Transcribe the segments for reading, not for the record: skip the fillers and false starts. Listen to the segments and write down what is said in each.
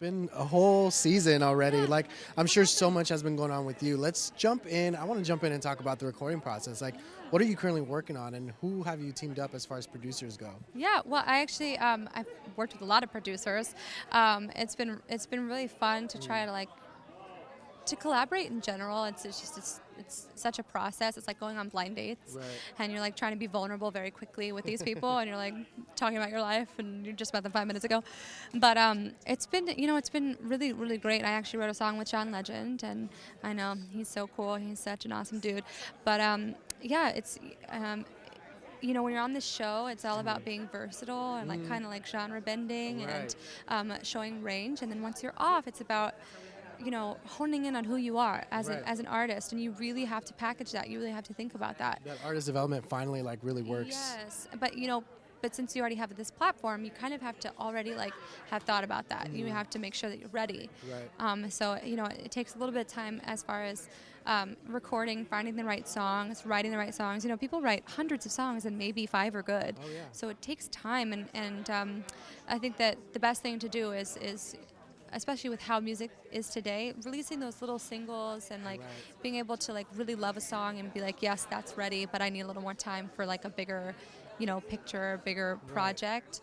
Been a whole season already. Like, I'm sure so much has been going on with you. Let's jump in. I want to jump in and talk about the recording process. Like, what are you currently working on, and who have you teamed up as far as producers go? Yeah, well, I actually I've worked with a lot of producers. It's been really fun to try to to collaborate in general. It's such a process. It's like going on blind dates, Right. and you're like trying to be vulnerable very quickly with these people, and you're like talking about your life, and you just met them 5 minutes ago. But it's been really great. I actually wrote a song with John Legend, and I know he's so cool. He's such an awesome dude. But yeah, it's when you're on this show, it's all about being versatile and like kind of like genre bending and showing range. And then once you're off, it's about honing in on who you are as Right. as an artist, and you really have to package that. You really have to think about that. That artist development finally like really works. Yes, but since you already have this platform, you kind of have to already like have thought about that. You have to make sure that you're ready. Right. So it takes a little bit of time as far as recording, finding the right songs, writing the right songs. People write hundreds of songs and maybe 5 are good. Oh yeah. So it takes time, and I think that the best thing to do is especially with how music is today, releasing those little singles and like Right. being able to like really love a song and be like, yes, that's ready, but I need a little more time for like a bigger picture, bigger project.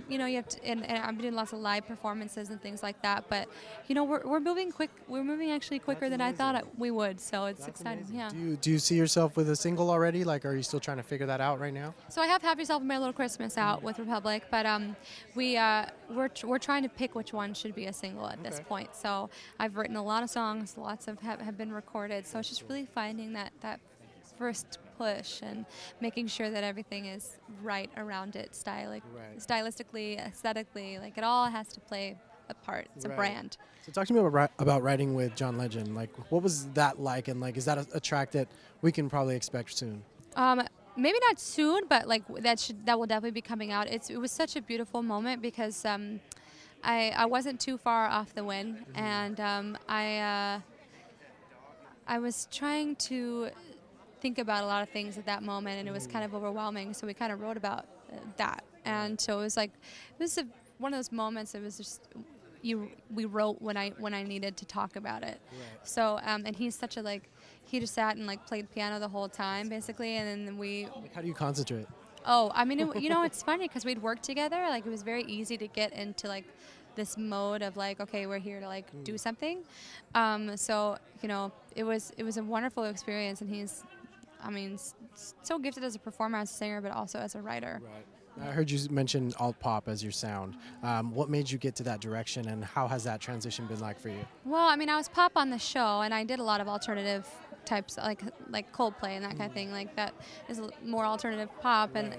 You have to, and I'm doing lots of live performances and things like that. But we're moving quick. We're moving actually quicker That's than I thought amazing. we would. So it's That's exciting. amazing. Yeah. Do you see yourself with a single already? Like, are you still trying to figure that out right now? So I have "Have Yourself a Merry Little Christmas" out with Republic, but we're trying to pick which one should be a single at this Okay. point. So I've written a lot of songs, lots of have been recorded. So it's just really finding that first push and making sure that everything is right around it, Right. stylistically, aesthetically, like it all has to play a part. It's a Right. brand. So talk to me about writing with John Legend. Like, what was that like? And like, is that a track that we can probably expect soon? Maybe not soon, but like that will definitely be coming out. It was such a beautiful moment because I wasn't too far off the win, and I was trying to think about a lot of things at that moment, and it was kind of overwhelming. So we kind of wrote about that, and so it was like one of those moments. It was just we wrote when I needed to talk about it. Right. So and he's such a he just sat and like played piano the whole time basically, and then we. Like, how do you concentrate? Oh, I mean, it's funny because we'd worked together. Like, it was very easy to get into like this mode of like, okay, we're here to like do something. So it was a wonderful experience, and he's, I mean, so gifted as a performer, as a singer, but also as a writer. Right. I heard you mention alt pop as your sound. What made you get to that direction, and how has that transition been like for you? Well, I mean, I was pop on the show, and I did a lot of alternative types, like Coldplay and that kind of thing. Like that is more alternative pop, and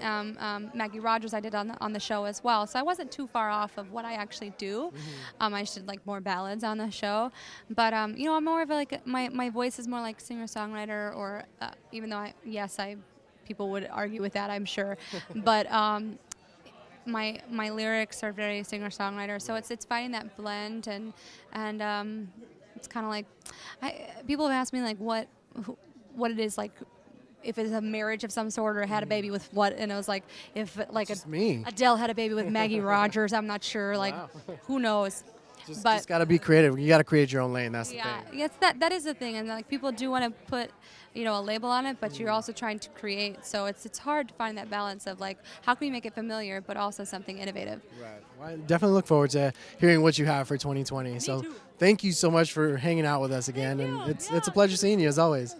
Maggie Rogers I did on the show as well. So I wasn't too far off of what I actually do. I just did like more ballads on the show, but I'm more of my voice is more like singer-songwriter, or even though people would argue with that, I'm sure, but my lyrics are very singer-songwriter. So it's finding that blend, and it's kind of like people have asked me like what it is, like if it's a marriage of some sort or had a baby with what, and it was like if like Just me. Adele had a baby with Maggie Rogers. I'm not sure, like Wow. who knows. Just got to be creative. You got to create your own lane. That's the Yeah, thing. yes, that is the thing, and like people do want to put, a label on it, but you're also trying to create. So it's hard to find that balance of like how can we make it familiar, but also something innovative. Right. Well, I definitely look forward to hearing what you have for 2020. So too. thank you so much for hanging out with us again, Thank and you. it's a pleasure seeing you as always.